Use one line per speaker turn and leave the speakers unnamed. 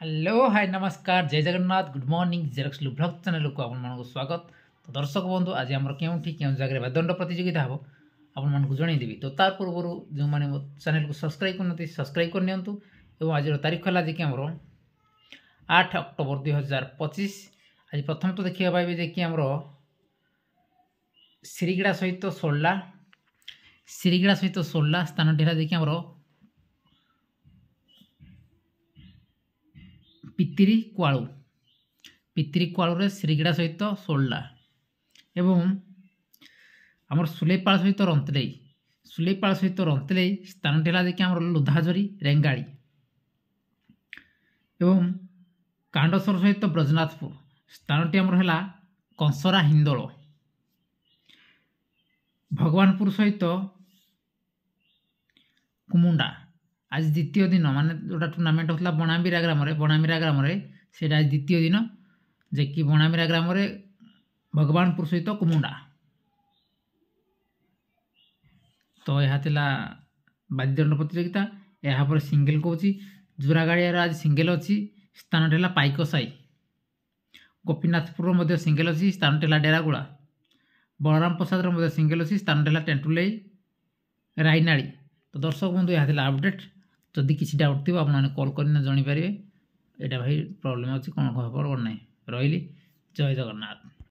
Hello hi नमस्कार जय Jagannath good morning Xerox blog channel को आपको स्वागत। तो दर्शक बंधु आज आम क्यों जगह वेदंड प्रतियोगिता हम आपको जनईदेवी। तो तार पूर्व जो मैंने मो चैनल को सब्सक्राइब करना सब्सक्राइब कर आज तारीख है जी आम 8 अक्टोबर 2025। आज प्रथम तो देखा पाइबे जे कि आम सिरिगड़ा सहित सोल्ला स्थान टी देखिए आम पितिरी कुआलू श्रीगड़ा सहित सोल्ला एवं आमर सुलेपाल सहित रंतले स्थान टी देखिए आम लुधाझरी रेंगाड़ी एवं कांडसर सहित ब्रजनाथपुर स्थान टी आमर है कंसरा हिंदोल भगवानपुर सहित कुमुंडा। आज द्वितीय दिन माने जोटा टूर्नामेंट होता बणामीरा ग्राम से आज द्वितीय दिन जे कि बणामीरा ग्राम भगवानपुर सहित कुमुंडा। तो यह बाद्यदंड प्रतियोगिता यहाँ सिंगल कौच जोरागाड़ियार आज सिंगल अच्छी स्थान है पाइकसाई गोपीनाथपुर सिंगल अच्छी स्थान है डेरागुड़ा बलराम प्रसाद सिंगल अच्छी स्थान है टेंटुले रायनाड़ी। तो दर्शक बंधु यह अपडेट जदि किसी डाउट थी आपने कॉल कर जापर यहाँ भाई प्रॉब्लम अच्छी कौन खबर ना रही। जय जगन्नाथ।